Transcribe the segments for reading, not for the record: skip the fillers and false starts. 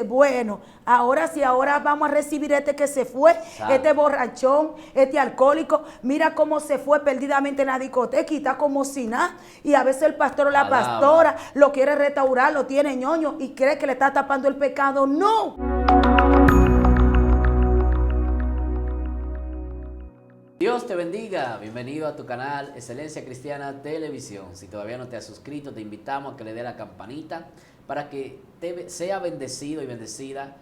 bueno, ahora sí, ahora vamos a recibir este que se fue, Exacto. este borrachón, este alcohólico, mira cómo se fue perdidamente en la discoteca y está como si nada, y a veces el pastor o la Alaba. pastora lo quiere restaurar, lo tiene ñoño y cree que le está tapando el pecado. No. Dios te bendiga, bienvenido a tu canal Excelencia Cristiana Televisión. Si todavía no te has suscrito, te invitamos a que le dé la campanita para que sea bendecido y bendecida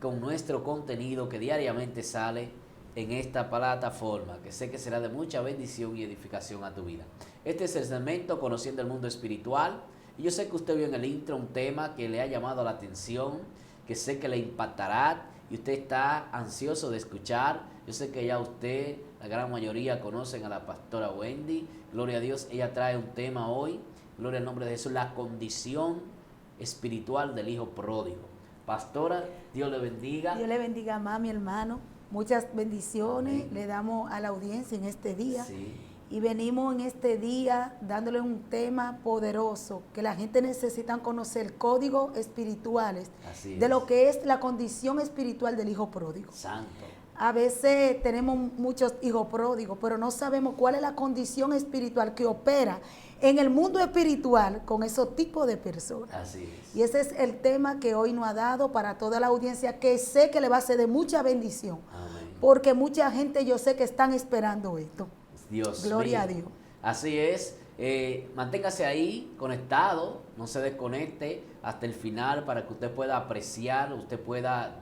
con nuestro contenido que diariamente sale en esta plataforma, que sé que será de mucha bendición y edificación a tu vida. Este es el segmento Conociendo el Mundo Espiritual, y yo sé que usted vio en el intro un tema que le ha llamado la atención, que sé que le impactará y usted está ansioso de escuchar. Yo sé que ya usted, la gran mayoría, conocen a la pastora Wendy. Gloria a Dios, ella trae un tema hoy, gloria al nombre de Jesús, la condición espiritual del hijo pródigo. Pastora, Dios le bendiga. Dios le bendiga más, mi hermano. Muchas bendiciones. Amén. Le damos a la audiencia en este día. Sí. Y venimos en este día dándole un tema poderoso que la gente necesita conocer, códigos espirituales Así de es. lo que es la condición espiritual del hijo pródigo. Santo. A veces tenemos muchos hijos pródigos, pero no sabemos cuál es la condición espiritual que opera en el mundo espiritual con esos tipos de personas. Así es. Y ese es el tema que hoy nos ha dado para toda la audiencia, que sé que le va a ser de mucha bendición, Amén. porque mucha gente yo sé que están esperando esto. Dios Gloria mío. a Dios. Así es. Manténgase ahí conectado, no se desconecte hasta el final para que usted pueda apreciar, usted pueda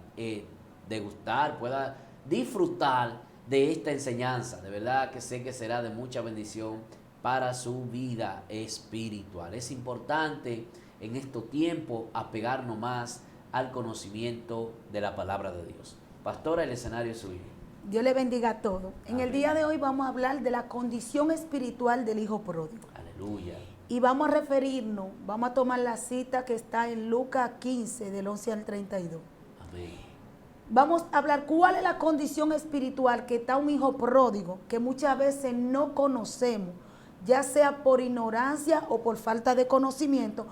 degustar, pueda disfrutar de esta enseñanza. De verdad que sé que será de mucha bendición para su vida espiritual. Es importante en estos tiempos apegarnos más al conocimiento de la palabra de Dios. Pastora, el escenario es suyo. Dios le bendiga a todos. En Amén. el día de hoy vamos a hablar de la condición espiritual del hijo pródigo. Aleluya. Y vamos a referirnos, vamos a tomar la cita que está en Lucas 15, del 11 al 32. Amén. Vamos a hablar cuál es la condición espiritual que está un hijo pródigo, que muchas veces no conocemos, ya sea por ignorancia o por falta de conocimiento,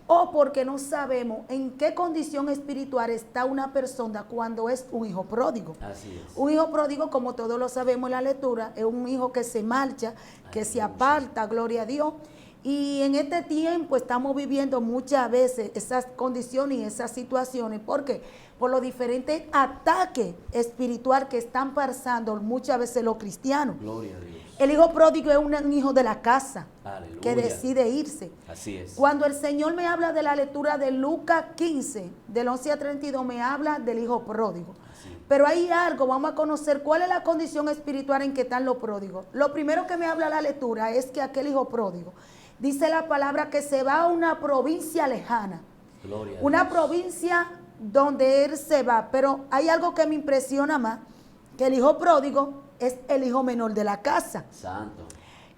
o porque no sabemos en qué condición espiritual está una persona cuando es un hijo pródigo. Así es. Un hijo pródigo, como todos lo sabemos en la lectura, es un hijo que se marcha, que se aparta, gloria a Dios. Y en este tiempo estamos viviendo muchas veces esas condiciones y esas situaciones. ¿Por qué? Por los diferentes ataques espirituales que están pasando muchas veces los cristianos. Gloria a Dios. El hijo pródigo es un hijo de la casa Aleluya. que decide irse. Así es. Cuando el Señor me habla de la lectura de Lucas 15, del 11 al 32, me habla del hijo pródigo. Así. Pero hay algo, vamos a conocer cuál es la condición espiritual en que están los pródigos. Lo primero que me habla la lectura es que aquel hijo pródigo, dice la palabra que se va a una provincia lejana. Gloria a Una Dios. provincia donde él se va. Pero hay algo que me impresiona más, que el hijo pródigo es el hijo menor de la casa. Santo.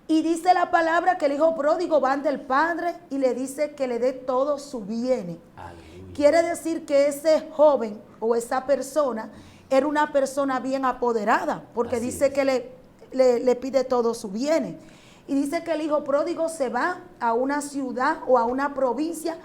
Y dice la palabra que el hijo pródigo va ante el padre y le dice que le dé todo su bien. Aleluya. Quiere decir que ese joven o esa persona era una persona bien apoderada, porque Así dice es. que le pide todo su bien. Y dice que el hijo pródigo se va a una ciudad o a una provincia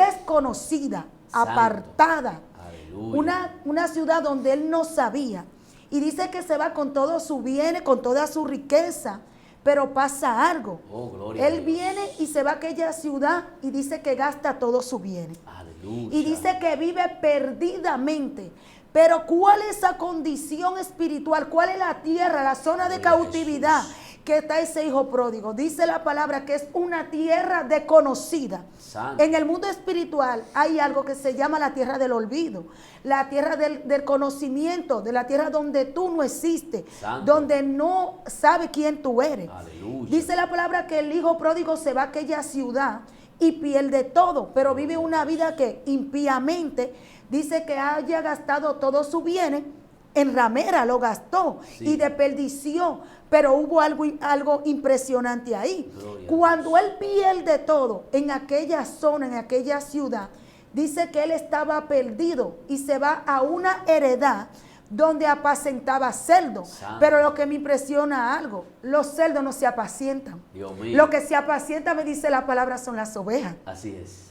desconocida, Santo. apartada. Aleluya. Una ciudad donde él no sabía. Y dice que se va con todo su bien, con toda su riqueza. Pero pasa algo. Oh, gloria a Él Dios. viene y se va a aquella ciudad y dice que gasta todo su bien. Aleluya. Y dice que vive perdidamente. Pero ¿cuál es esa condición espiritual? ¿Cuál es la tierra, la zona de Gloria a cautividad Jesús. que está ese hijo pródigo? Dice la palabra que es una tierra desconocida. Santo. En el mundo espiritual hay algo que se llama la tierra del olvido, la tierra del conocimiento, de la tierra donde tú no existes, Santo. donde no sabe quién tú eres. Aleluya. Dice la palabra que el hijo pródigo se va a aquella ciudad y pierde todo, pero vive una vida que impíamente dice que haya gastado todo su bien, en ramera lo gastó Sí. y desperdició, pero hubo algo impresionante ahí. Gloria a Cuando él pierde todo en aquella zona, en aquella ciudad, dice que él estaba perdido y se va a una heredad donde apacentaba cerdos. Santo. Pero lo que me impresiona algo, los cerdos no se apacientan. Dios mío. Lo que se apacienta, me dice la palabra, son las ovejas. Así es.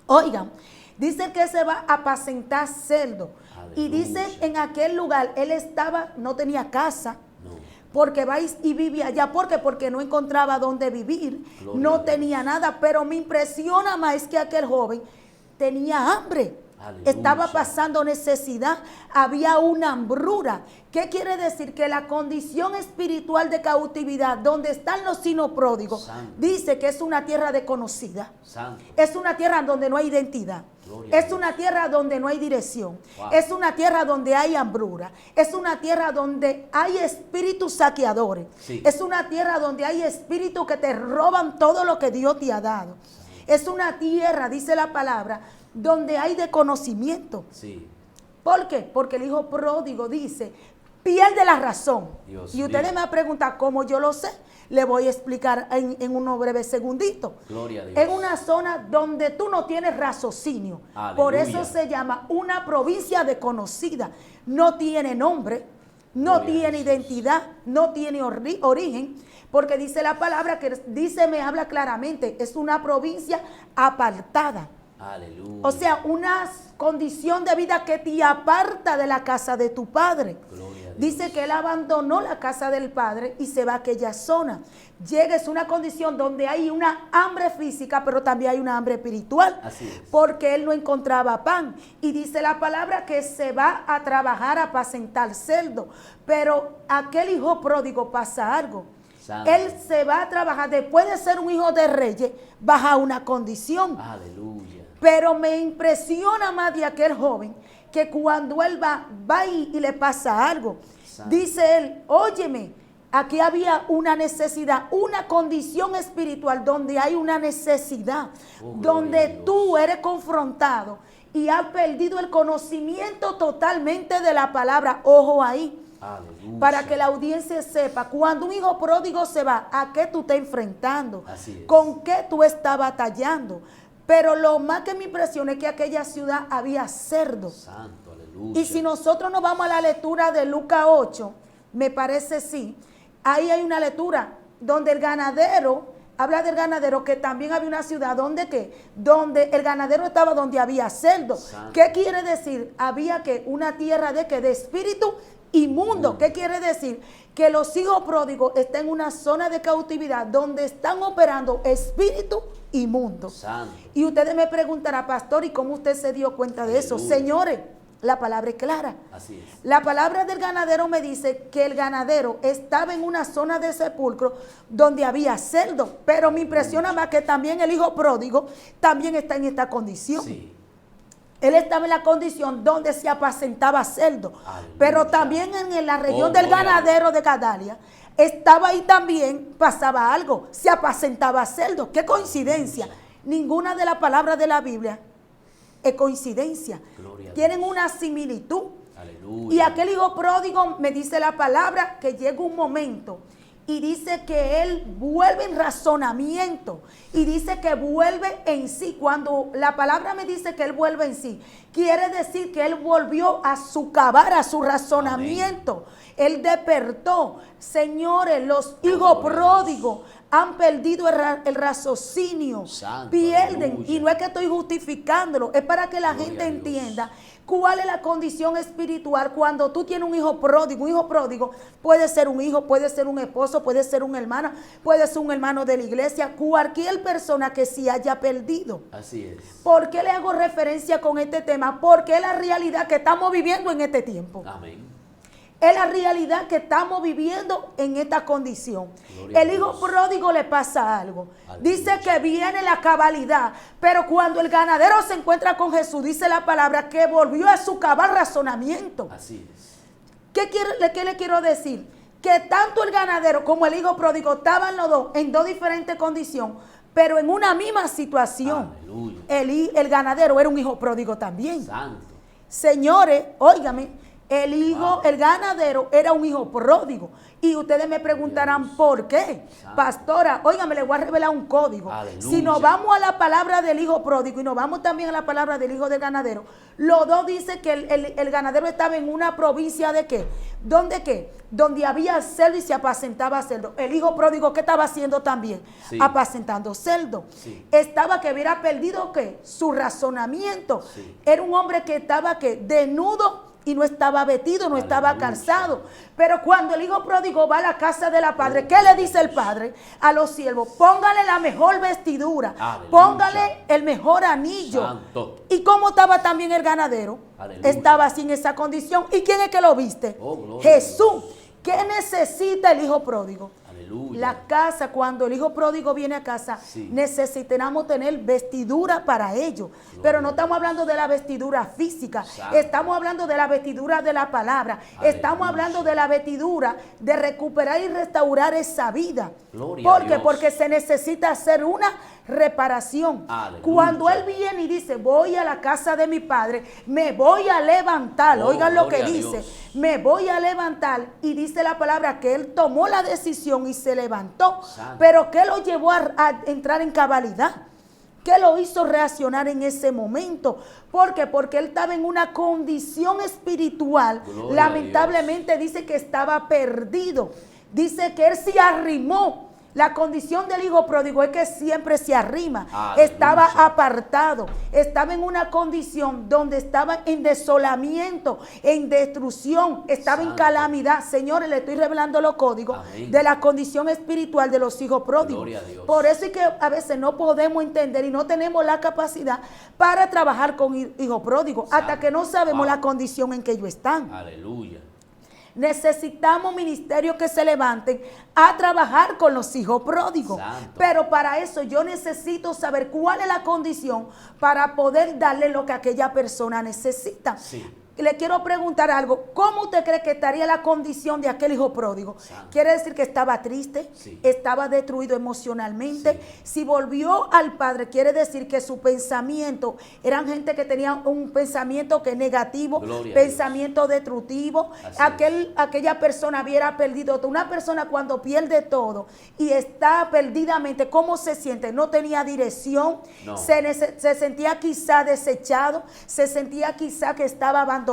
Oigan, Dice que se va a apacentar cerdo. Y dice en aquel lugar, él estaba, no tenía casa. Porque va y vivía allá. ¿Por qué? Porque no encontraba dónde vivir. Gloria no tenía nada. Pero me impresiona más es que aquel joven tenía hambre. Aleluya. Estaba pasando necesidad. Había una hambruna. ¿Qué quiere decir? Que la condición espiritual de cautividad, donde están los hijos pródigos, Santo. dice que es una tierra desconocida. Santo. Es una tierra donde no hay identidad. Gloria Es una tierra donde no hay dirección. Wow. Es una tierra donde hay hambruna. Es una tierra donde hay espíritus saqueadores. Sí. Es una tierra donde hay espíritus que te roban todo lo que Dios te ha dado. Es una tierra, dice la palabra, donde hay desconocimiento. Sí. ¿Por qué? Porque el hijo pródigo dice, pierde la razón. Dios y ustedes mío. me van a preguntar cómo yo lo sé. Le voy a explicar en unos breves segunditos. Gloria a Dios. En una zona donde tú no tienes raciocinio. Aleluya. Por eso se llama una provincia desconocida. No tiene nombre, no Gloria a tiene Jesús. identidad, no tiene origen. Porque dice la palabra que dice, me habla claramente, es una provincia apartada. Aleluya. O sea, una condición de vida que te aparta de la casa de tu padre. Gloria a Dios. Dice que él abandonó la casa del padre y se va a aquella zona. Llega, es una condición donde hay una hambre física, pero también hay una hambre espiritual. Así es. Porque él no encontraba pan. Y dice la palabra que se va a trabajar a apacentar cerdo. Pero aquel hijo pródigo pasa algo. Santo. Él se va a trabajar, después de ser un hijo de reyes, baja una condición. Aleluya. Pero me impresiona más de aquel joven que cuando él va y le pasa algo. Santo. Dice él, óyeme, aquí había una necesidad, una condición espiritual donde hay una necesidad, Oh, gloria a donde Dios. tú eres confrontado y has perdido el conocimiento totalmente de la palabra. Ojo ahí. Aleluya. Para que la audiencia sepa, cuando un hijo pródigo se va, ¿a qué tú estás enfrentando? Así es. ¿Con qué tú estás batallando? Pero lo más que me impresiona es que aquella ciudad había cerdos. Santo, aleluya. Y si nosotros nos vamos a la lectura de Lucas 8, me parece sí, ahí hay una lectura donde el ganadero, habla del ganadero, que también había una ciudad donde ¿qué? Donde el ganadero estaba donde había cerdos. Santo. ¿Qué quiere decir? Había que una tierra de ¿qué? De espíritu inmundo. ¿Qué quiere decir? Que los hijos pródigos están en una zona de cautividad donde están operando espíritu inmundo. Santo. Y ustedes me preguntarán, pastor, ¿y cómo usted se dio cuenta de eso? Aleluya. Señores, la palabra es clara. Así es. La palabra del ganadero me dice que el ganadero estaba en una zona de sepulcro donde había cerdo. Pero me impresiona más que también el hijo pródigo también está en esta condición. Sí. Él estaba en la condición donde se apacentaba cerdo. Aleluya. Pero también en la región Oh, del gloria a ganadero de Gadalia, estaba ahí también, pasaba algo, se apacentaba cerdo. ¡Qué coincidencia! Ninguna de las palabras de la Biblia es coincidencia. Gloria a Tienen Dios. una similitud. Aleluya. Y aquel hijo pródigo me dice la palabra que llega un momento y dice que él vuelve en razonamiento y dice que vuelve en sí. Cuando la palabra me dice que él vuelve en sí, quiere decir que él volvió a su cavar, a su razonamiento. Él despertó. Señores, los hijos Gloria a pródigos han perdido el raciocinio. Santo, Pierden. aleluya. Y no es que estoy justificándolo, es para que la Gloria gente a Dios. entienda cuál es la condición espiritual cuando tú tienes un hijo pródigo. Un hijo pródigo puede ser un hijo, puede ser un esposo, puede ser un hermano, puede ser un hermano de la iglesia, cualquier persona que se haya perdido. Así es. ¿Por qué le hago referencia con este tema? Porque es la realidad que estamos viviendo en este tiempo. Amén. Es la realidad que estamos viviendo en esta condición. Gloria a El hijo Dios. pródigo le pasa algo. Aleluya. Dice que viene la cabalidad, pero cuando el ganadero se encuentra con Jesús, dice la palabra que volvió a su cabal razonamiento. Así es. ¿Qué le quiero decir? Que tanto el ganadero como el hijo pródigo estaban los dos en dos diferentes condiciones, pero en una misma situación. Aleluya. El ganadero era un hijo pródigo también. Santo. Señores, óigame, el hijo, Wow. el ganadero era un hijo pródigo. Y ustedes me preguntarán Dios. por qué. Santo. Pastora, óigame, le voy a revelar un código. Aleluya. Si nos vamos a la palabra del hijo pródigo y nos vamos también a la palabra del hijo del ganadero, los dos dicen que el ganadero estaba en una provincia de ¿qué? ¿Dónde qué? Donde había cerdo y se apacentaba cerdo. El hijo pródigo, ¿qué estaba haciendo también? Sí. Apacentando cerdo. Sí. Estaba que hubiera perdido, ¿qué? Su razonamiento. Sí. Era un hombre que estaba, ¿qué? Desnudo y no estaba vestido, no estaba Aleluya. calzado. Pero cuando el hijo pródigo va a la casa de la padre, ¿qué le dice el padre a los siervos? Póngale la mejor vestidura, Aleluya. póngale el mejor anillo. Santo. ¿Y cómo estaba también el ganadero? Aleluya. Estaba así en esa condición. ¿Y quién es que lo viste? Oh, gloria a Jesús. ¿Qué necesita el hijo pródigo? Aleluya. La casa, cuando el hijo pródigo viene a casa, Sí. necesitamos tener vestidura para ello. Pero no estamos hablando de la vestidura física, Santo. estamos hablando de la vestidura de la palabra. Aleluya. Estamos hablando de la vestidura de recuperar y restaurar esa vida. Gloria a ¿Por qué? Dios. Porque se necesita hacer una reparación. Aleluya. Cuando él viene y dice, voy a la casa de mi padre, me voy a levantar. Oh, Oigan lo que gloria a dice. Dios. Me voy a levantar, y dice la palabra que él tomó la decisión y se levantó. Santo. Pero ¿qué lo llevó a entrar en cabalidad? ¿Qué lo hizo reaccionar en ese momento? ¿Por qué? Porque él estaba en una condición espiritual. Gloria a Lamentablemente dice que estaba perdido. Dice que él se arrimó. La condición del hijo pródigo es que siempre se arrima. Aleluya. Estaba apartado. Estaba en una condición donde estaba en desolamiento, en destrucción, estaba en Santo. calamidad. Señores, le estoy revelando los códigos Amén. de la condición espiritual de los hijos pródigos. Gloria a Dios. Por eso es que a veces no podemos entender y no tenemos la capacidad para trabajar con hijos pródigos, hasta Santo. que no sabemos Wow. la condición en que ellos están. Aleluya. Necesitamos ministerios que se levanten a trabajar con los hijos pródigos. Santo. Pero para eso yo necesito saber cuál es la condición para poder darle lo que aquella persona necesita. Sí. Y le quiero preguntar algo. ¿Cómo usted cree que estaría la condición de aquel hijo pródigo? Santo. Quiere decir que estaba triste, Sí. estaba destruido emocionalmente. Sí. Si volvió al padre, quiere decir que su pensamiento, eran gente que tenía un pensamiento que es negativo, Gloria a pensamiento destructivo. Así Aquella persona hubiera perdido todo. Una persona cuando pierde todo y está perdidamente, ¿cómo se siente? No tenía dirección, No. se sentía quizá desechado, se sentía quizá que estaba abandonado,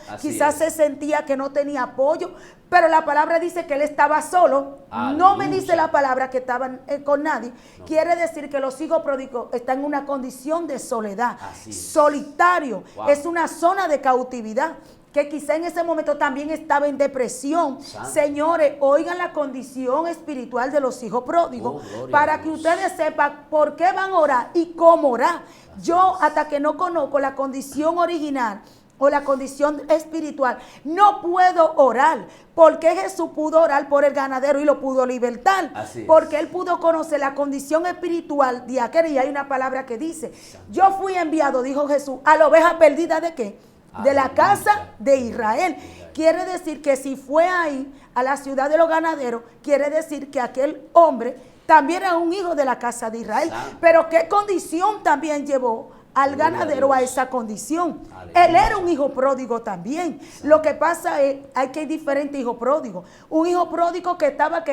Así quizás es. se sentía que no tenía apoyo, pero la palabra dice que él estaba solo. No me dice Aleluya. la palabra que estaban con nadie. No. Quiere decir que los hijos pródigos están en una condición de soledad, Así es. solitario, Wow. es una zona de cautividad, que quizá en ese momento también estaba en depresión. Santo. Señores, oigan la condición espiritual de los hijos pródigos, Oh, gloria para a que Dios. ustedes sepan por qué van a orar y cómo orar. Yo, hasta que no conozco la condición original o la condición espiritual, no puedo orar. Porque Jesús pudo orar por el ganadero y lo pudo libertar. Así es. Porque él pudo conocer la condición espiritual de aquel. Y hay una palabra que dice, yo fui enviado, dijo Jesús, a la oveja perdida ¿de qué? De la Aleluya. casa de Israel. Quiere decir que si fue ahí, a la ciudad de los ganaderos, quiere decir que aquel hombre también era un hijo de la casa de Israel. Santo. Pero ¿qué condición también llevó al Gloria a ganadero a Dios. esa condición? Aleluya. Él era un hijo pródigo también. Lo que pasa es, hay que hay diferentes hijos pródigos. Un hijo pródigo que estaba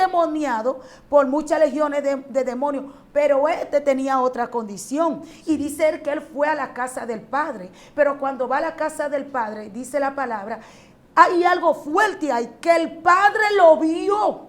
endemoniado por muchas legiones de demonios, pero este tenía otra condición. Y dice él que él fue a la casa del padre. Pero cuando va a la casa del padre, dice la palabra, hay algo fuerte ahí, que el padre lo vio.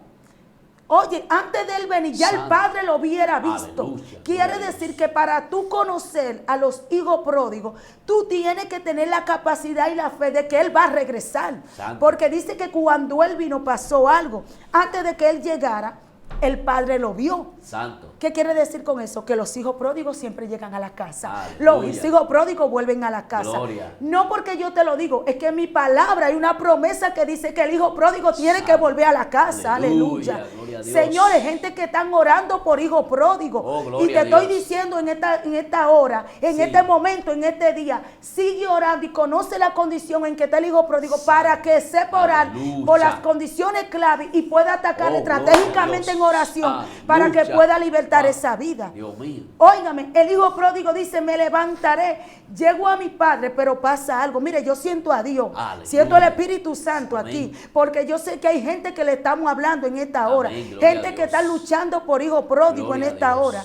Oye, antes de él venir, ya el Santo. padre lo hubiera visto. Aleluya. Quiere Gloria a decir Dios. que para tú conocer a los hijos pródigos, tú tienes que tener la capacidad y la fe de que él va a regresar. Santo. Porque dice que cuando él vino pasó algo. Antes de que él llegara, el padre lo vio. Santo. ¿Qué quiere decir con eso? Que los hijos pródigos siempre llegan a la casa. Aleluya. Los hijos pródigos vuelven a la casa. Gloria. No porque yo te lo digo, es que en mi palabra hay una promesa que dice que el hijo pródigo tiene que Santo. volver a la casa. Aleluya. Aleluya. Gloria a Dios. Señores, gente que están orando por hijos pródigos. Oh, y gloria te a estoy Dios. diciendo en esta hora, en Sí. este momento, en este día, sigue orando y conoce la condición en que está el hijo pródigo para que sepa orar Aleluya. por las condiciones clave y pueda atacar Oh, estratégicamente en gloria a oración Dios. para que Aleluya. pueda libertar Ah, esa vida. Dios mío. Óigame, el hijo pródigo dice, me levantaré, llego a mi padre, pero pasa algo. Mire, yo siento a Dios, Aleluya. siento el Espíritu Santo Amén. aquí, porque yo sé que hay gente que le estamos hablando en esta hora, Amén, gloria a gente que Dios. está luchando por hijo pródigo Gloria en a esta Dios. hora.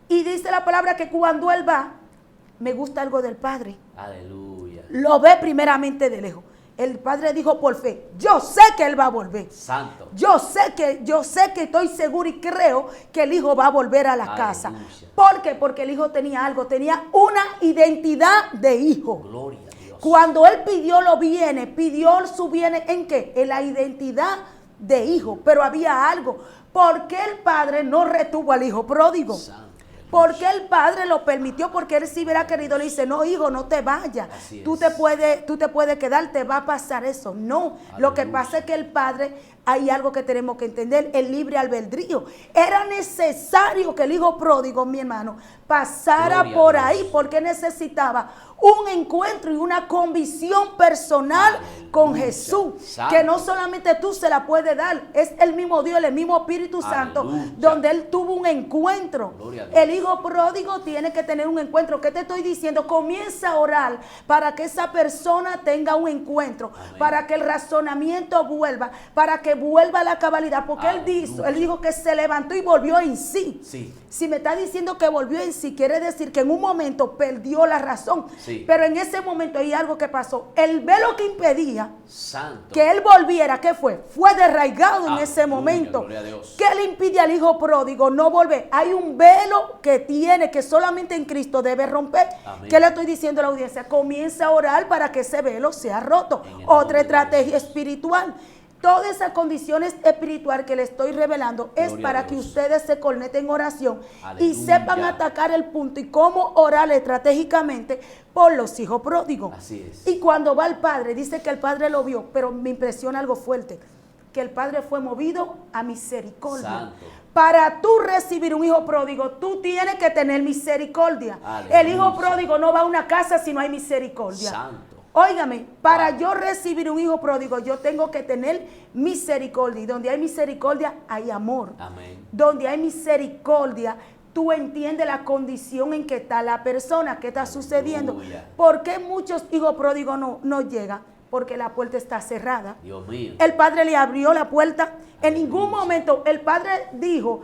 Y dice la palabra que cuando él va, me gusta algo del padre, Aleluya. lo ve primeramente de lejos. El padre dijo por fe, yo sé que él va a volver. Santo. Yo sé que estoy seguro y creo que el hijo va a volver a la Aleluya. casa. ¿Por qué? Porque el hijo tenía algo, tenía una identidad de hijo. Gloria a Dios. Cuando él pidió pidió su bienes, ¿en qué? En la identidad de hijo. Pero había algo. ¿Por qué el padre no retuvo al hijo pródigo? Santo. Porque el padre lo permitió, porque él sí hubiera querido, le dice, no hijo, no te vayas, tú te puedes quedar, te va a pasar eso. No, lo que pasa es que el padre, hay algo que tenemos que entender, el libre albedrío. Era necesario que el hijo pródigo, mi hermano, pasara Gloria por a Dios. ahí, porque necesitaba un encuentro y una convicción personal con Jesús, Santo. que no solamente tú se la puedes dar, es el mismo Dios, el mismo Espíritu Santo, Aleluya. donde él tuvo un encuentro. Gloria a Dios. El hijo pródigo tiene que tener un encuentro. ¿Qué te estoy diciendo? Comienza a orar para que esa persona tenga un encuentro, Amén. para que el razonamiento vuelva, para que vuelva a la cabalidad, porque él dijo que se levantó y volvió en sí. Sí. Si me está diciendo que volvió en sí, quiere decir que en un momento perdió la razón. Sí. Pero en ese momento hay algo que pasó. El velo que impedía Santo. que él volviera, ¿qué fue? Fue desraigado en ese Aleluya, momento. gloria a Dios. ¿Qué le impide al hijo pródigo no volver? Hay un velo que tiene, que solamente en Cristo debe romper. Amén. ¿Qué le estoy diciendo a la audiencia? Comienza a orar para que ese velo sea roto. En el Otra nombre de estrategia espiritual. Todas esas condiciones espirituales que le estoy revelando es Gloria para a que Dios. ustedes se conecten en oración y Aleluya. sepan atacar el punto y cómo orar estratégicamente por los hijos pródigos. Así es. Y cuando va el padre, dice que el padre lo vio, pero me impresiona algo fuerte, que el padre fue movido a misericordia. Santo. Para tú recibir un hijo pródigo, tú tienes que tener misericordia. Aleluya. El hijo pródigo no va a una casa si no hay misericordia. Santo. Óigame, para Wow. yo recibir un hijo pródigo, yo tengo que tener misericordia. Y donde hay misericordia, hay amor. Amén. Donde hay misericordia, tú entiendes la condición en que está la persona, qué está sucediendo. Aleluya. ¿Por qué muchos hijos pródigos no llegan? Porque la puerta está cerrada. Dios mío. El padre le abrió la puerta. En ningún momento el padre dijo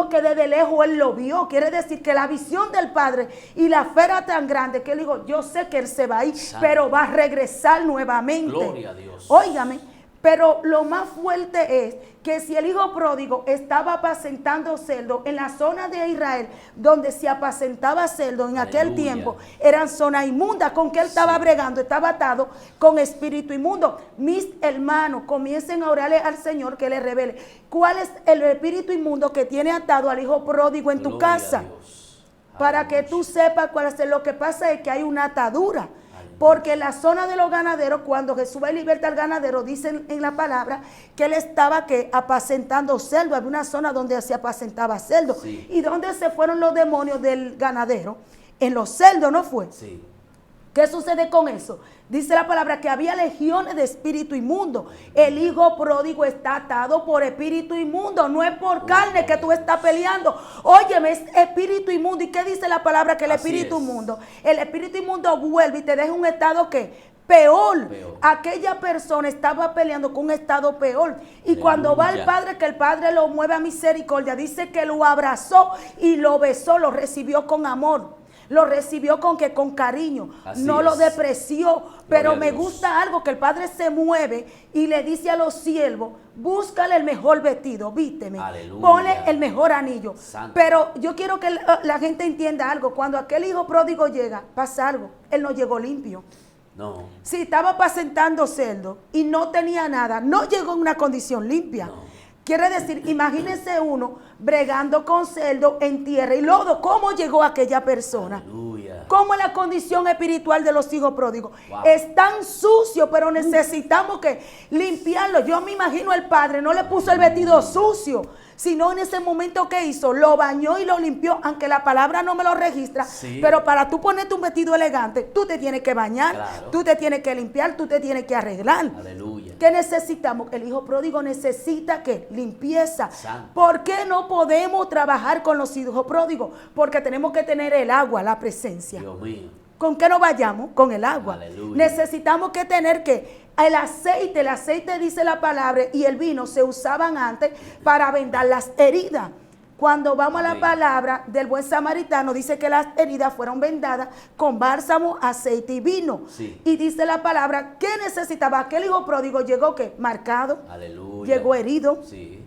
que desde lejos él lo vio. Quiere decir que la visión del padre y la fe era tan grande que él dijo, yo sé que él se va a ir, Santo. pero va a regresar nuevamente. Gloria a Dios. Óigame, pero lo más fuerte es que si el hijo pródigo estaba apacentando cerdo en la zona de Israel, donde se apacentaba cerdo en aquel Aleluya. tiempo, eran zonas inmundas. ¿Con qué él estaba bregando? Estaba atado con espíritu inmundo. Mis hermanos, comiencen a orarle al Señor que le revele cuál es el espíritu inmundo que tiene atado al hijo pródigo en tu Gloria a casa. Dios. Para que Aleluya. tú sepas cuál es. Lo que pasa es que hay una atadura. Porque en la zona de los ganaderos, cuando Jesús va y liberta al ganadero, dicen en la palabra que él estaba apacentando cerdo. Había una zona donde se apacentaba cerdo. Sí. ¿Y dónde se fueron los demonios del ganadero? En los cerdos, ¿no fue? Sí. ¿Qué sucede con eso? Dice la palabra que había legiones de espíritu inmundo. El hijo pródigo está atado por espíritu inmundo. No es por carne que tú estás peleando. Óyeme, es espíritu inmundo. ¿Y qué dice la palabra? Que el Así espíritu es. inmundo. El espíritu inmundo vuelve y te deja un estado que peor. Peor. Aquella persona estaba peleando con un estado peor. Y cuando va el Aleluya. padre, que el padre lo mueve a misericordia, dice que lo abrazó y lo besó, lo recibió con amor. Lo recibió con cariño, Así no lo es. despreció, pero Gloria a me Dios. gusta algo que el padre se mueve y le dice a los siervos, búscale el mejor vestido, vísteme, Aleluya. ponle el mejor anillo. Santo. Pero yo quiero que la gente entienda algo, cuando aquel hijo pródigo llega, pasa algo, él no llegó limpio. No. Si estaba apacentando cerdo y no tenía nada, no llegó en una condición limpia. No. Quiere decir, imagínense uno bregando con cerdo en tierra y lodo. ¿Cómo llegó aquella persona? Aleluya. ¿Cómo es la condición espiritual de los hijos pródigos? Wow. Están sucios, pero necesitamos que limpiarlo. Yo me imagino el padre no le puso el vestido sucio, sino en ese momento que hizo, lo bañó y lo limpió, aunque la palabra no me lo registra, Sí. pero para tú ponerte un vestido elegante, tú te tienes que bañar, Claro. tú te tienes que limpiar, tú te tienes que arreglar. Aleluya. ¿Qué necesitamos? El hijo pródigo necesita ¿qué? Limpieza. Santo. ¿Por qué no podemos trabajar con los hijos pródigos? Porque tenemos que tener el agua, la presencia. Dios mío. ¿Con qué nos vayamos? Con el agua. Aleluya. Necesitamos que tener que el aceite dice la palabra, y el vino se usaban antes para vendar las heridas. Cuando vamos a la Amén. palabra del buen samaritano, dice que las heridas fueron vendadas con bálsamo, aceite y vino. Sí. Y dice la palabra, ¿qué necesitaba? Aquel hijo pródigo llegó, ¿qué? Marcado, Aleluya. llegó herido. Sí.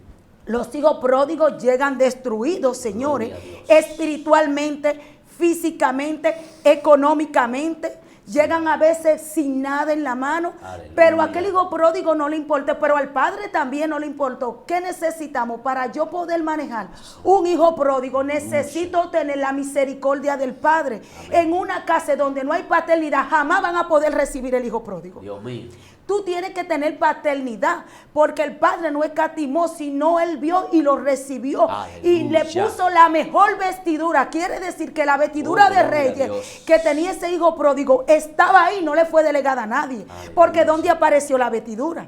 Los hijos pródigos llegan destruidos, señores, Gloria a Dios. espiritualmente, físicamente, económicamente. Llegan a veces sin nada en la mano, Aleluya. pero a aquel hijo pródigo no le importa, pero al padre también no le importó. ¿Qué necesitamos para yo poder manejar un hijo pródigo? Necesito tener la misericordia del padre. Amén. En una casa donde no hay paternidad, jamás van a poder recibir el hijo pródigo. Dios mío. Tú tienes que tener paternidad, porque el padre no escatimó, sino él vio y lo recibió. Y le Aleluya. puso la mejor vestidura. Quiere decir que la vestidura Oh, de gloria a reyes Dios. que tenía ese hijo pródigo estaba ahí, no le fue delegada a nadie. Aleluya. Porque ¿dónde apareció la vestidura?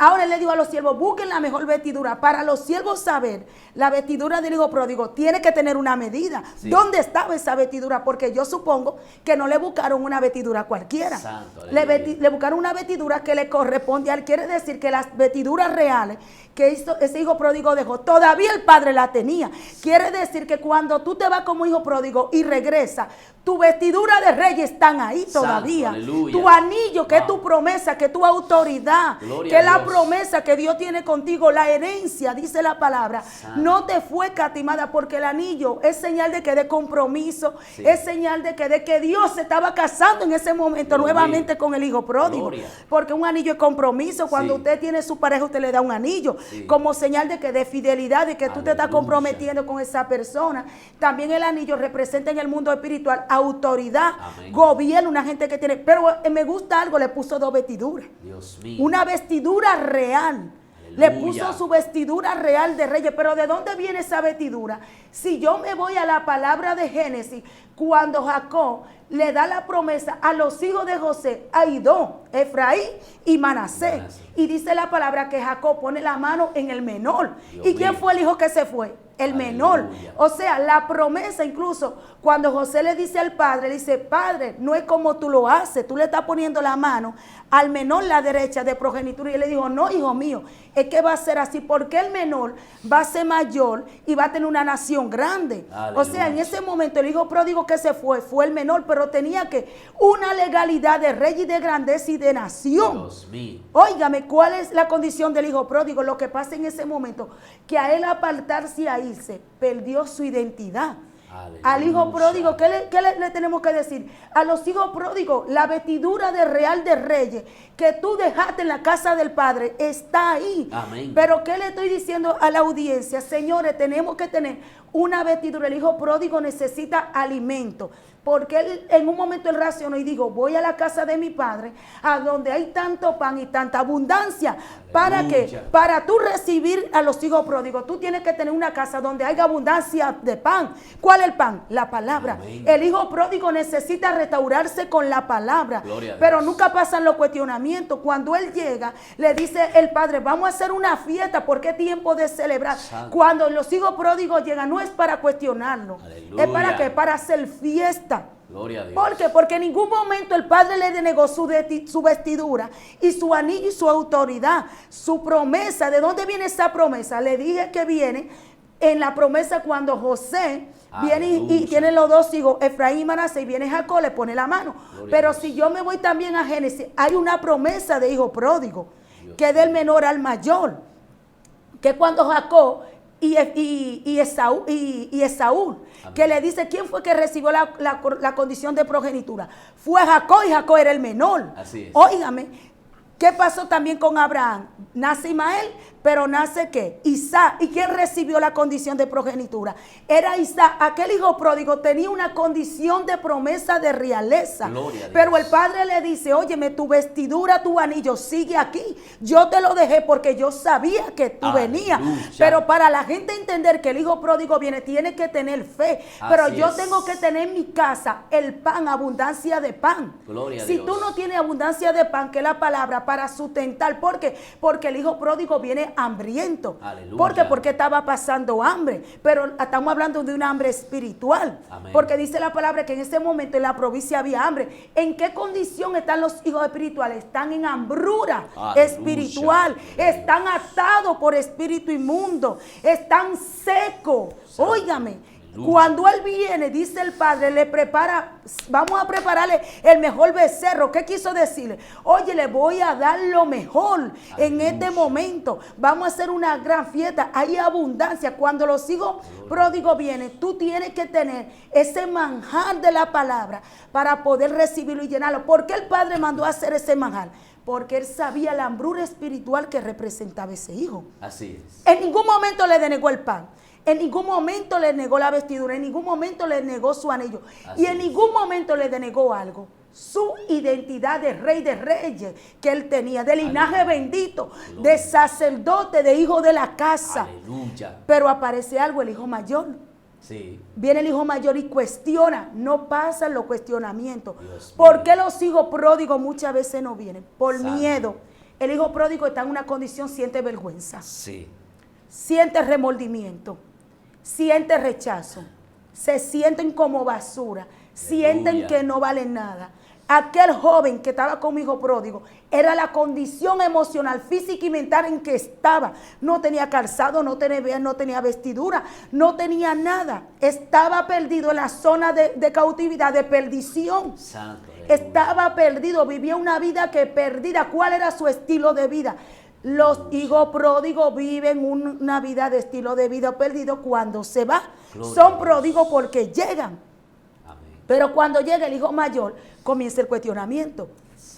Ahora él le dijo a los siervos, busquen la mejor vestidura. Para los siervos saber, la vestidura del hijo pródigo tiene que tener una medida. Sí. ¿Dónde estaba esa vestidura? Porque yo supongo que no le buscaron una vestidura cualquiera. Santo, Le, aleluya. le buscaron una vestidura que le corresponde a él. Quiere decir que las vestiduras reales que hizo ese hijo pródigo dejó, todavía el padre la tenía. Quiere decir que cuando tú te vas como hijo pródigo y regresas, tu vestidura de rey están ahí Santo, todavía. aleluya. Tu anillo, que es Wow. tu promesa, que es tu autoridad, Gloria que a es la Dios. promesa que Dios tiene contigo, la herencia, dice la palabra, Santo. no te fue catimada, porque el anillo es señal de que de compromiso, Sí. es señal de que Dios se estaba casando en ese momento Dios nuevamente mío. con el hijo pródigo. Gloria. Porque un anillo es compromiso. Cuando Sí. usted tiene su pareja, usted le da un anillo Sí. como señal de que de fidelidad, de que tú te estás Aleluya. comprometiendo con esa persona. También el anillo representa en el mundo espiritual autoridad, Amén. gobierno, una gente que tiene. Pero me gusta algo, le puso dos vestiduras. Dios mío. Una vestidura real. Le Aleluya. puso su vestidura real de reyes. Pero ¿de dónde viene esa vestidura? Si yo me voy a la palabra de Génesis, cuando Jacob le da la promesa a los hijos de José, a Idó, Efraín y Manasés. Manasés. Y dice la palabra que Jacob pone la mano en el menor. Dios ¿Y quién mío. fue el hijo que se fue? El menor. Aleluya. O sea, la promesa, incluso cuando José le dice al padre, le dice, padre, no es como tú lo haces, tú le estás poniendo la mano al menor la derecha de progenitura. Y él le dijo, no, hijo mío, es que va a ser así, porque el menor va a ser mayor y va a tener una nación grande. Aleluya. O sea, en ese momento el hijo pródigo que se fue el menor, pero tenía que una legalidad de rey y de grandeza y de nación. Dios mío. Óigame, ¿cuál es la condición del hijo pródigo? Lo que pasa en ese momento, que a él apartarse y a irse, perdió su identidad. Aleluya. Al hijo pródigo, ¿qué le tenemos que decir? A los hijos pródigos, la vestidura de real de reyes que tú dejaste en la casa del Padre está ahí. Amén. Pero ¿qué le estoy diciendo a la audiencia? Señores, tenemos que tener una vestidura. El hijo pródigo necesita alimento. Porque él, en un momento él racionó y dijo, voy a la casa de mi padre, a donde hay tanto pan y tanta abundancia. ¿Para qué? Aleluya. Para tú recibir a los hijos pródigos, tú tienes que tener una casa donde haya abundancia de pan. ¿Cuál es el pan? La palabra. Amén. El hijo pródigo necesita restaurarse con la palabra. Gloria a Pero Dios. nunca pasan los cuestionamientos. Cuando él llega, le dice el padre, vamos a hacer una fiesta porque es tiempo de celebrar. Santo. Cuando los hijos pródigos llegan, no es para cuestionarlo. Aleluya. ¿Es para qué? Para hacer fiesta. Gloria a Dios. ¿Por qué? Porque en ningún momento el padre le denegó su vestidura y su anillo y su autoridad, su promesa. ¿De dónde viene esa promesa? Le dije que viene en la promesa cuando José viene y Aleluya. tiene los dos hijos, Efraín y Manasés, y viene Jacob, le pone la mano. Gloria Pero a Dios. si yo me voy también a Génesis, hay una promesa de hijo pródigo, Dios que del menor al mayor, que cuando Jacob y Esaú, Amén. que le dice quién fue que recibió la condición de progenitura. Fue Jacob, y Jacob era el menor. Así es. Óigame, ¿qué pasó también con Abraham? Nace Ismael, pero nace ¿qué? Isaac. ¿Y quién recibió la condición de progenitura? Era Isaac. Aquel hijo pródigo tenía una condición de promesa de realeza. Gloria a Dios. Pero el padre le dice, óyeme, tu vestidura, tu anillo sigue aquí. Yo te lo dejé porque yo sabía que tú Aleluya. venías. Pero para la gente entender que el hijo pródigo viene, tiene que tener fe. Pero Así yo es. tengo que tener en mi casa el pan, abundancia de pan. Gloria a Si Dios. tú no tienes abundancia de pan, que es la palabra, para sustentar. ¿Por qué? Porque el hijo pródigo viene hambriento. Aleluya. ¿Por qué? Porque estaba pasando hambre. Pero estamos hablando de un hambre espiritual. Amén. Porque dice la palabra que en ese momento en la provincia había hambre. ¿En qué condición están los hijos espirituales? Están en hambrura espiritual. Están atados por espíritu inmundo. Están secos. Óigame. Cuando él viene, dice el padre, le prepara, vamos a prepararle el mejor becerro. ¿Qué quiso decirle? Oye, le voy a dar lo mejor en este momento. Vamos a hacer una gran fiesta. Hay abundancia. Cuando los hijos pródigos vienen, tú tienes que tener ese manjar de la palabra para poder recibirlo y llenarlo. ¿Por qué el padre mandó a hacer ese manjar? Porque él sabía la hambruna espiritual que representaba ese hijo. Así es. En ningún momento le denegó el pan. En ningún momento le negó la vestidura, en ningún momento le negó su anillo. Así y en ningún momento le denegó algo. Su identidad de rey de reyes que él tenía, de linaje bendito, de sacerdote, de hijo de la casa. Aleluya. Pero aparece algo, el hijo mayor. Sí. Viene el hijo mayor y cuestiona. No pasan los cuestionamientos. Dios ¿Por mío. qué los hijos pródigos muchas veces no vienen? Por Santo. miedo. El hijo pródigo está en una condición, siente vergüenza, Sí. siente remordimiento, siente rechazo, se sienten como basura, sienten que no valen nada. Aquel joven que estaba con mi hijo pródigo era la condición emocional, física y mental en que estaba. No tenía calzado, no tenía vestidura, no tenía nada. Estaba perdido en la zona de cautividad, de perdición. Santo. Aleluya. Estaba perdido, vivía una vida que perdida. ¿Cuál era su estilo de vida? Los hijos pródigos viven una vida de estilo de vida perdido cuando se va. Gloria a Son Dios. pródigos porque llegan. Amén. Pero cuando llega el hijo mayor, comienza el cuestionamiento.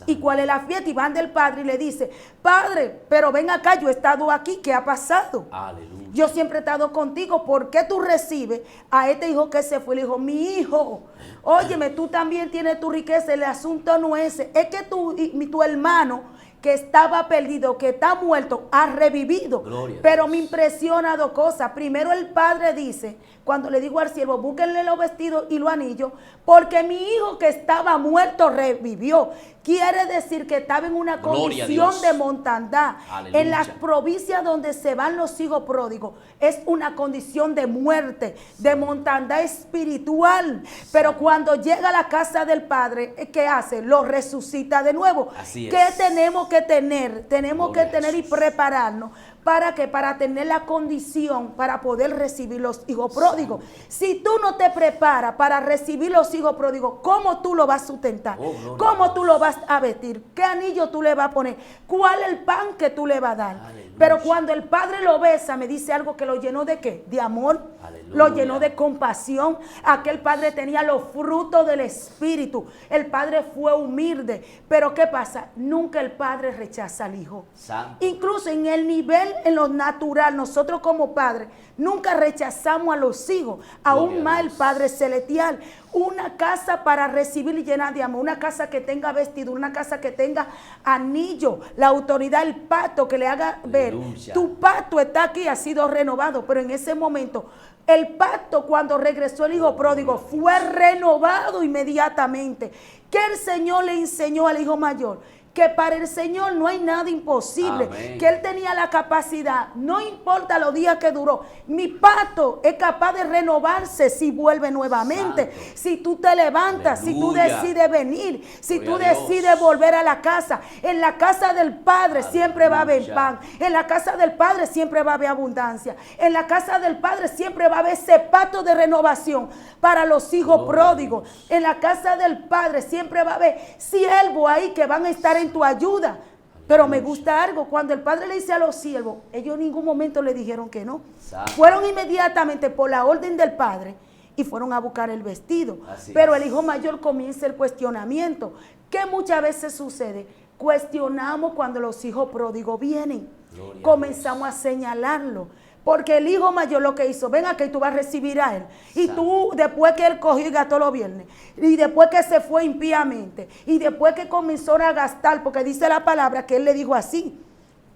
¿Y cuál es la fiesta? Y van del padre y le dice, padre, pero ven acá, yo he estado aquí, ¿qué ha pasado? Aleluya. Yo siempre he estado contigo, ¿por qué tú recibes a este hijo que se fue? Le dijo, mi hijo, óyeme, tú también tienes tu riqueza, el asunto no es ese, es que tu hermano que estaba perdido, que está muerto, ha revivido. Gloria a Pero Dios. me impresiona dos cosas. Primero el padre dice, cuando le digo al siervo, búsquenle los vestidos y los anillos, porque mi hijo que estaba muerto revivió. Quiere decir que estaba en una Gloria a condición Dios. de mortandad. Aleluya. En las provincias donde se van los hijos pródigos, es una condición de muerte, de mortandad espiritual. Pero cuando llega a la casa del padre, ¿qué hace? Lo resucita de nuevo. Así ¿Qué es. tenemos que tener? Tenemos Gloria que a tener y Jesús. prepararnos. ¿Para qué? Para tener la condición para poder recibir los hijos pródigos. Si tú no te preparas para recibir los hijos pródigos, ¿cómo tú lo vas a sustentar? Oh, gloria a ¿Cómo Dios. tú lo vas a vestir? ¿Qué anillo tú le vas a poner? ¿Cuál es el pan que tú le vas a dar? Aleluya. Pero cuando el padre lo besa, me dice algo que lo llenó de ¿qué? De amor. Aleluya. Lo llenó de compasión. Aquel padre tenía los frutos del espíritu. El padre fue humilde. Pero ¿qué pasa? Nunca el padre rechaza al hijo. Santo. Incluso en el nivel, en lo natural, nosotros como padres, nunca rechazamos a los hijos, aún Gloria a más el Dios. Padre Celestial. Una casa para recibir y llenar de amor, una casa que tenga vestido, una casa que tenga anillo, la autoridad, el pacto que le haga ver. Aleluya. Tu pacto está aquí, ha sido renovado, pero en ese momento, el pacto cuando regresó el hijo pródigo fue renovado inmediatamente. ¿Qué el Señor le enseñó al hijo mayor? Que para el Señor no hay nada imposible, Amén. que Él tenía la capacidad, no importa los días que duró, mi pacto es capaz de renovarse si vuelve nuevamente, Santo. si tú te levantas, si tú Aleluya. decides venir, si tú Gloria a Dios. decides volver a la casa. En la casa del Padre siempre va a haber Aleluya. pan, en la casa del Padre siempre va a haber abundancia, en la casa del Padre siempre va a haber ese pacto de renovación para los hijos Gloria a pródigos. En la casa del Padre siempre va a haber siervos ahí que van a estar en tu ayuda. Pero me gusta algo, cuando el padre le dice a los siervos, ellos en ningún momento le dijeron que no. Santo. Fueron inmediatamente por la orden del padre y fueron a buscar el vestido. Así Pero es. el hijo mayor comienza el cuestionamiento. ¿Qué muchas veces sucede? Cuestionamos cuando los hijos pródigos vienen. Gloria a Comenzamos a señalarlo. Porque el hijo mayor lo que hizo, ven acá y tú vas a recibir a él. Y Santo. tú, después que él cogió y gastó los viernes, y después que se fue impíamente, y después que comenzó a gastar, porque dice la palabra que él le dijo así.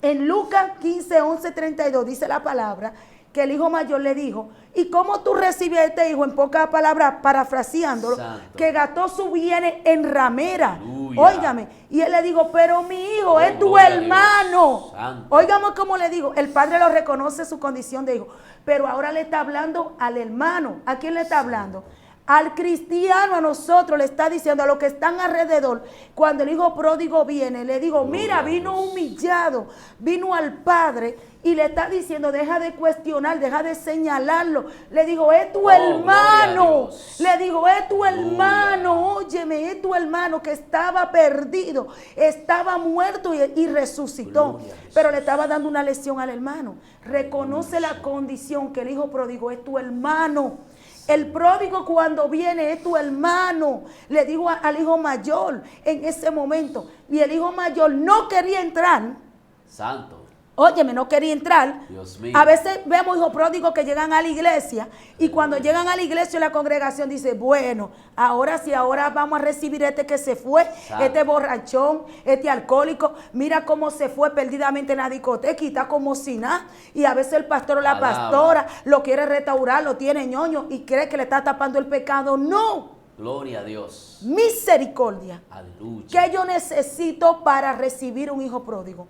En Lucas 15, 11, 32 dice la palabra que el hijo mayor le dijo, ¿y cómo tú recibes a este hijo? En pocas palabras, parafraseándolo, Santo. que gastó su bienes en ramera. Aleluya. Óigame, y él le dijo, pero mi hijo Oh, es tu gloria a hermano. Dios. Santo. Óigame cómo le digo, el padre lo reconoce su condición de hijo, pero ahora le está hablando al hermano. ¿A quién le está hablando? Al cristiano, a nosotros le está diciendo, a los que están alrededor. Cuando el hijo pródigo viene, le digo, mira, vino humillado, vino al padre y le está diciendo, deja de cuestionar, deja de señalarlo. Le digo, es tu hermano. Le digo, es tu hermano, óyeme, es tu hermano que estaba perdido, estaba muerto y resucitó. Pero le estaba dando una lección al hermano. Reconoce la condición que el hijo pródigo es tu hermano. El pródigo cuando viene es tu hermano. Le digo al hijo mayor en ese momento. Y el hijo mayor no quería entrar. Santo. Óyeme, no quería entrar. Dios mío. A veces vemos hijos pródigos que llegan a la iglesia y cuando llegan a la iglesia la congregación dice, bueno, ahora sí, ahora vamos a recibir a este que se fue, Santo. este borrachón, este alcohólico, mira cómo se fue perdidamente en la discoteca y está como si nada. Y a veces el pastor o la pastora lo quiere restaurar, lo tiene ñoño y cree que le está tapando el pecado. No. Gloria a Dios. Misericordia. Aleluya. ¿Qué yo necesito para recibir un hijo pródigo?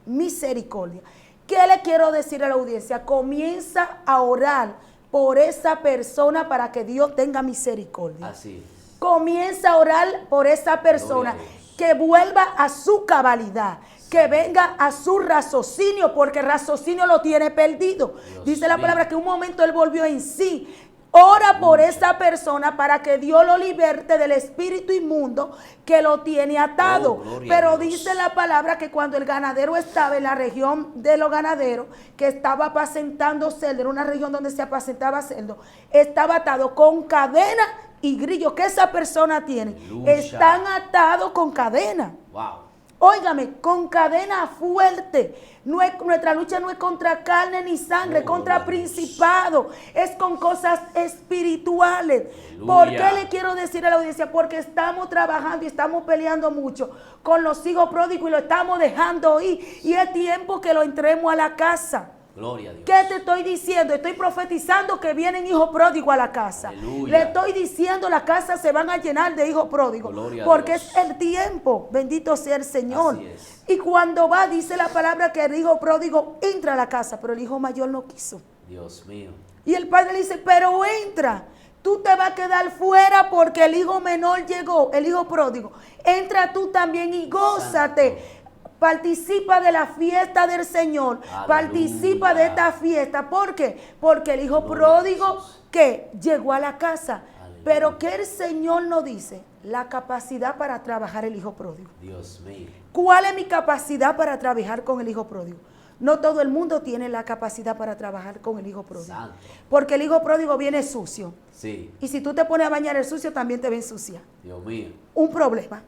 Misericordia. ¿Qué le quiero decir a la audiencia? Comienza a orar por esa persona para que Dios tenga misericordia. Así es. Comienza a orar por esa persona que vuelva a su cabalidad, que venga a su raciocinio, porque el raciocinio lo tiene perdido. Dice la palabra que un momento él volvió en sí. Ora por esa persona para que Dios lo liberte del espíritu inmundo que lo tiene atado. Pero dice la palabra que cuando el ganadero estaba en la región de los ganaderos, que estaba apacentando cerdo, en una región donde se apacentaba cerdo, estaba atado con cadena y grillo. ¿Qué esa persona tiene? Están atados con cadena. Wow. Óigame, con cadena fuerte. Nuestra lucha no es contra carne ni sangre, contra principados, es con cosas espirituales. Aleluya. ¿Por qué le quiero decir a la audiencia? Porque estamos trabajando y estamos peleando mucho con los hijos pródigos y lo estamos dejando ir. Y es tiempo que lo entremos a la casa. Gloria a Dios. ¿Qué te estoy diciendo? Estoy profetizando que vienen hijos pródigos a la casa. Aleluya. Le estoy diciendo las casas se van a llenar de hijos pródigos. Gloria a porque Dios. es el tiempo. Bendito sea el Señor. Así es. Y cuando va, dice la palabra que el hijo pródigo entra a la casa, pero el hijo mayor no quiso. Dios mío. Y el padre le dice, pero entra. Tú te vas a quedar fuera porque el hijo menor llegó, el hijo pródigo. Entra tú también y gózate. Santo. Participa de la fiesta del Señor. Aleluya. Participa de esta fiesta. ¿Por qué? Porque el hijo pródigo que llegó a la casa. Aleluya. Pero que el Señor nos dice la capacidad para trabajar el hijo pródigo. Dios mío. ¿Cuál es mi capacidad para trabajar con el hijo pródigo? No todo el mundo tiene la capacidad para trabajar con el hijo pródigo. Santo. Porque el hijo pródigo viene sucio. Sí. Y si tú te pones a bañar el sucio, también te va a ensuciar. Dios mío. Un problema.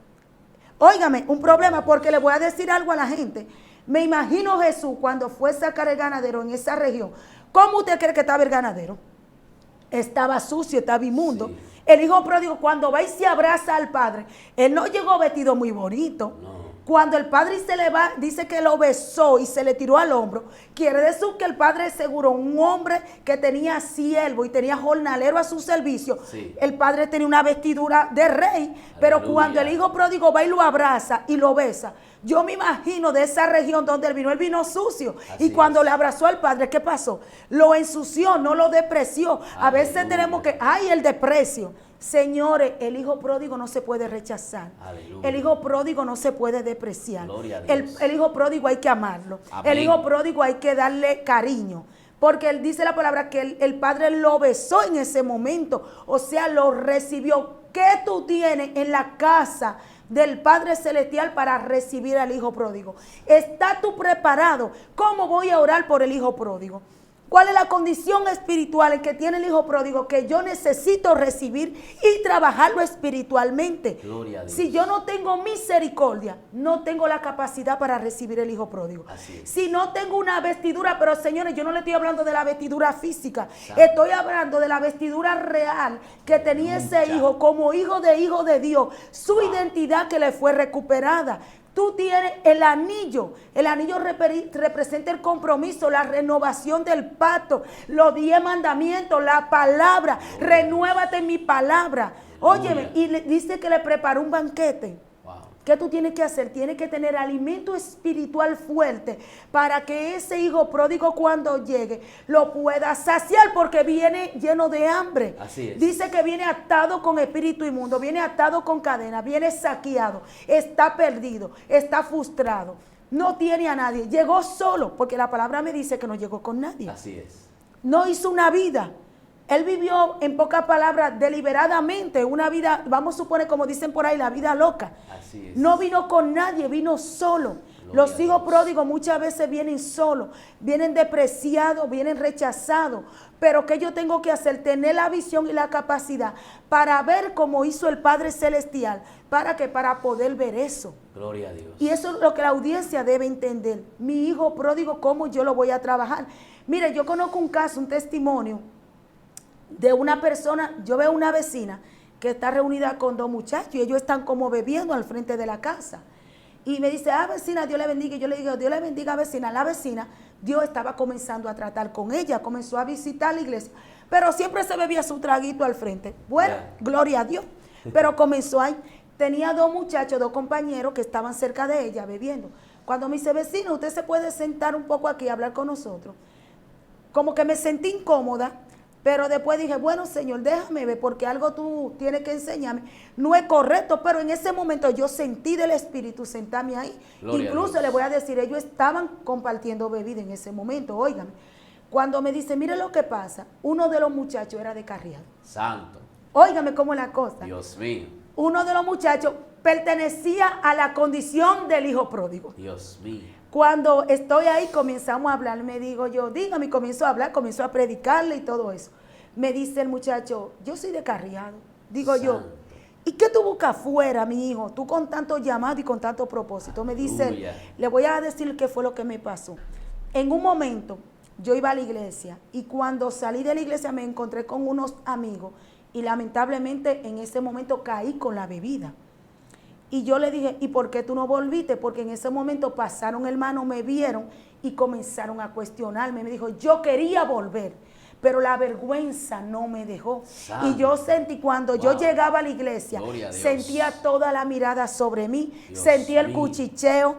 Óigame, un problema, porque le voy a decir algo a la gente. Me imagino Jesús cuando fue a sacar el ganadero en esa región. ¿Cómo usted cree que estaba el ganadero? Estaba sucio, estaba inmundo. Sí. El hijo pródigo cuando va y se abraza al padre, él no llegó vestido muy bonito. No. Cuando el padre se le va, dice que lo besó y se le tiró al hombro, quiere decir que el padre seguro, un hombre que tenía siervo y tenía jornalero a su servicio, Sí. el padre tenía una vestidura de rey, pero Aleluya. cuando el hijo pródigo va y lo abraza y lo besa, yo me imagino de esa región donde él vino sucio. Así Y cuando es. le abrazó al padre, ¿qué pasó? Lo ensució, no lo despreció. A veces Aleluya. tenemos que, ¡ay, el desprecio! Señores, el hijo pródigo no se puede rechazar. Aleluya. El hijo pródigo no se puede despreciar. Gloria a El, Dios. el hijo pródigo hay que amarlo. Amén. El hijo pródigo hay que darle cariño. Porque él dice la palabra que el padre lo besó en ese momento. O sea, lo recibió. ¿Qué tú tienes en la casa del Padre Celestial para recibir al hijo pródigo? ¿Estás tú preparado? ¿Cómo voy a orar por el hijo pródigo? ¿Cuál es la condición espiritual en que tiene el hijo pródigo que yo necesito recibir y trabajarlo espiritualmente? Gloria a Dios. Si yo no tengo misericordia, no tengo la capacidad para recibir el hijo pródigo. Así es. Si no tengo una vestidura, pero señores, yo no le estoy hablando de la vestidura física, Santo. estoy hablando de la vestidura real que tenía ese hijo como hijo de Dios, su identidad que le fue recuperada. Tú tienes el anillo representa el compromiso, la renovación del pacto, los 10 mandamientos, la palabra, renuévate en mi palabra. Óyeme, y le dice que le preparó un banquete. Wow. ¿Qué tú tienes que hacer? Tienes que tener alimento espiritual fuerte para que ese hijo pródigo cuando llegue lo pueda saciar, porque viene lleno de hambre. Así es. Dice que viene atado con espíritu inmundo, viene atado con cadena, viene saqueado, está perdido, está frustrado, no tiene a nadie. Llegó solo, porque la palabra me dice que no llegó con nadie. Así es. No hizo una vida. Él vivió, en pocas palabras, deliberadamente, una vida, vamos a suponer, como dicen por ahí, la vida loca. Así es. No vino con nadie, vino solo. Gloria Los a hijos Dios. pródigos muchas veces vienen solos, vienen despreciados, vienen rechazados. Pero ¿qué yo tengo que hacer? Tener la visión y la capacidad para ver cómo hizo el Padre Celestial. ¿Para qué? Para poder ver eso. Gloria a Dios. Y eso es lo que la audiencia debe entender. Mi hijo pródigo, ¿cómo yo lo voy a trabajar? Mire, yo conozco un caso, un testimonio de una persona. Yo veo una vecina que está reunida con dos muchachos y ellos están como bebiendo al frente de la casa. Y me dice, vecina, Dios le bendiga. Y yo le digo, Dios le bendiga, vecina. La vecina, Dios estaba comenzando a tratar con ella, comenzó a visitar la iglesia, pero siempre se bebía su traguito al frente. Bueno, gloria a Dios. Pero comenzó ahí. Tenía dos muchachos, dos compañeros que estaban cerca de ella bebiendo. Cuando me dice, vecina, usted se puede sentar un poco aquí y hablar con nosotros. Como que me sentí incómoda. Pero después dije, bueno, Señor, déjame ver, porque algo tú tienes que enseñarme. No es correcto, pero en ese momento yo sentí del Espíritu sentarme ahí. Gloria Incluso le voy a decir, ellos estaban compartiendo bebida en ese momento, óigame. Cuando me dice, mire lo que pasa, uno de los muchachos era descarriado. Santo. Óigame cómo es la cosa. Dios mío. Uno de los muchachos pertenecía a la condición del hijo pródigo. Dios mío. Cuando estoy ahí, comenzamos a hablar, me digo yo, dígame, comienzo a hablar, comienzo a predicarle y todo eso. Me dice el muchacho, yo soy descarriado. Digo yo, Santo. ¿y qué tú buscas afuera, mi hijo? Tú con tanto llamado y con tanto propósito. Me dice, Aleluya. le voy a decir qué fue lo que me pasó. En un momento, yo iba a la iglesia y cuando salí de la iglesia me encontré con unos amigos y lamentablemente en ese momento caí con la bebida. Y yo le dije, ¿y por qué tú no volviste? Porque en ese momento pasaron hermanos, me vieron y comenzaron a cuestionarme. Me dijo, yo quería volver, pero la vergüenza no me dejó. Santo. Y yo sentí, cuando yo Wow. llegaba a la iglesia, Gloria a Dios. sentía toda la mirada sobre mí, Dios sentía el mío. cuchicheo.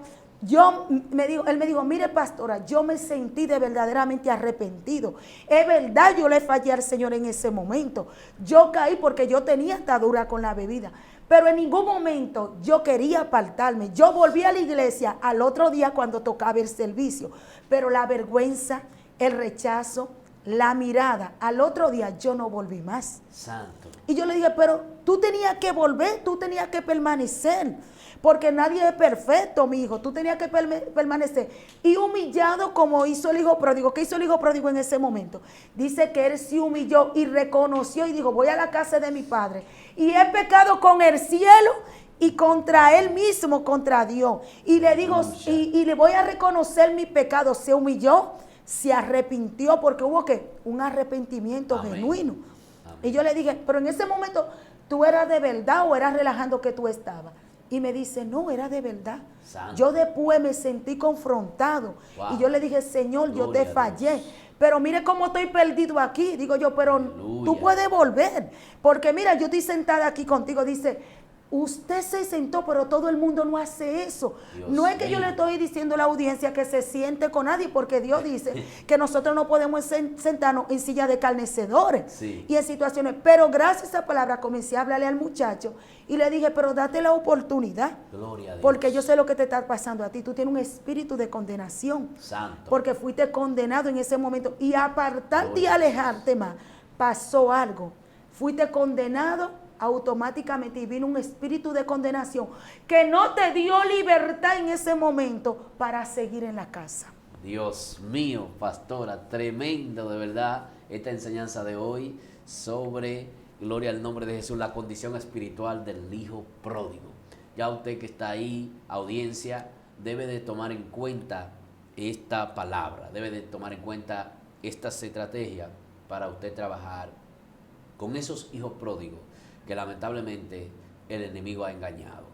Él me dijo, mire pastora, yo me sentí de verdaderamente arrepentido. Es verdad, yo le fallé al Señor en ese momento. Yo caí porque yo tenía atadura con la bebida. Pero en ningún momento yo quería apartarme. Yo volví a la iglesia al otro día cuando tocaba el servicio. Pero la vergüenza, el rechazo, la mirada, al otro día yo no volví más. Santo. Y yo le dije, pero tú tenías que volver, tú tenías que permanecer. Porque nadie es perfecto, mi hijo. Tú tenías que permanecer. Y humillado como hizo el hijo pródigo. ¿Qué hizo el hijo pródigo en ese momento? Dice que él se humilló y reconoció y dijo, voy a la casa de mi padre. Y he pecado con el cielo y contra él mismo, contra Dios. Y le digo, y le voy a reconocer mi pecado. Se humilló, se arrepintió, porque hubo ¿qué? Un arrepentimiento Amén. genuino. Amén. Y yo le dije, pero en ese momento, ¿tú eras de verdad o eras relajando que tú estabas? Y me dice, no, era de verdad. Santo. Yo después me sentí confrontado. Wow. Y yo le dije, Señor, yo Gloria te a fallé. Dios. Pero mire cómo estoy perdido aquí. Digo yo, pero Aleluya. tú puedes volver. Porque mira, yo estoy sentada aquí contigo. Dice, usted se sentó, pero todo el mundo no hace eso. Dios no es que yo mío. le estoy diciendo a la audiencia que se siente con nadie, porque Dios dice que nosotros no podemos sentarnos en silla de carnecedores Sí. y en situaciones. Pero gracias a esa palabra comencé a hablarle al muchacho y le dije, pero date la oportunidad. Gloria a Dios. Porque yo sé lo que te está pasando a ti. Tú tienes un espíritu de condenación. Santo. Porque fuiste condenado en ese momento. Y apartarte y Gloria a Dios. alejarte más, pasó algo. Fuiste condenado automáticamente y vino un espíritu de condenación que no te dio libertad en ese momento para seguir en la casa. Dios mío, pastora, tremendo de verdad esta enseñanza de hoy sobre, gloria al nombre de Jesús, la condición espiritual del hijo pródigo. Ya usted que está ahí, audiencia, debe de tomar en cuenta esta palabra, debe de tomar en cuenta esta estrategia para usted trabajar con esos hijos pródigos que lamentablemente el enemigo ha engañado.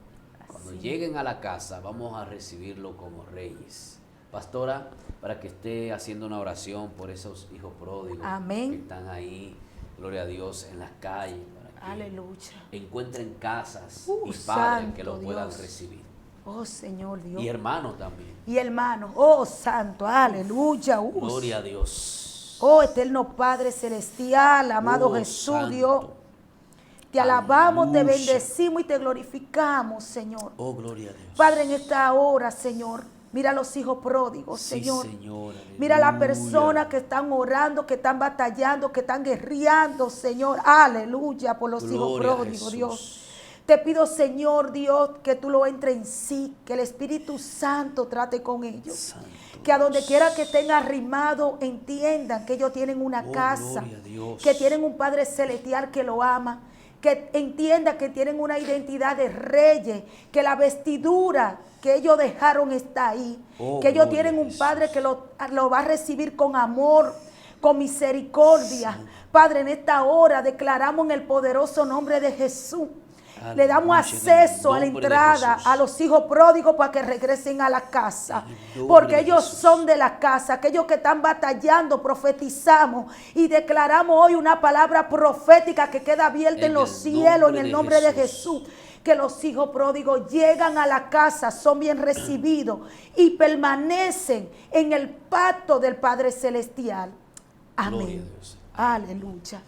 Cuando lleguen a la casa, vamos a recibirlo como reyes. Pastora, para que esté haciendo una oración por esos hijos pródigos. Amén. Que están ahí, gloria a Dios, en las calles, para Aleluya. encuentren casas y padres Santo que lo puedan Dios. recibir. Oh, Señor Dios. Y hermanos también. Y hermano, oh santo, aleluya. Gloria a Dios. Oh eterno Padre celestial, amado Oh, Jesús, santo. Dios. Te alabamos, te Aleluya. bendecimos y te glorificamos, Señor. Oh, gloria a Dios. Padre, en esta hora, Señor, mira a los hijos pródigos, Sí, Señor. Señor, Mira a las aleluya. personas que están orando, que están batallando, que están guerreando, Señor. Aleluya, por los hijos Gloria a pródigos, Jesús. Dios. Te pido, Señor Dios, que tú lo entres en sí, que el Espíritu Santo trate con ellos. Santo Que a donde Dios. quiera que estén arrimados, entiendan que ellos tienen una Oh, casa, gloria a Dios. que tienen un Padre celestial que lo ama, que entiendan que tienen una identidad de reyes, que la vestidura que ellos dejaron está ahí, Oh, que ellos gloria tienen a un Jesús. Padre que lo va a recibir con amor, con misericordia. Padre, en esta hora declaramos en el poderoso nombre de Jesús. Le damos Aleluya, en el acceso a la nombre de entrada Jesús. a los hijos pródigos para que regresen a la casa. En el nombre Porque de ellos Jesús. son de la casa. Aquellos que están batallando, profetizamos y declaramos hoy una palabra profética que queda abierta en los cielos en el nombre de Jesús. Que los hijos pródigos llegan a la casa, son bien recibidos y permanecen en el pacto del Padre Celestial. Gloria Amén. a Dios. Aleluya.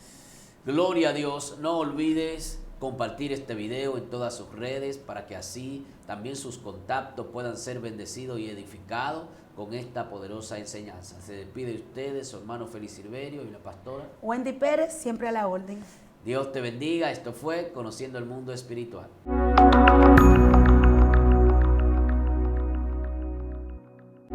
Gloria a Dios. No olvides compartir este video en todas sus redes para que así también sus contactos puedan ser bendecidos y edificados con esta poderosa enseñanza. Se despide de ustedes su hermano Félix Silverio y la pastora Wendy Pérez, siempre a la orden. Dios te bendiga. Esto fue Conociendo el Mundo Espiritual.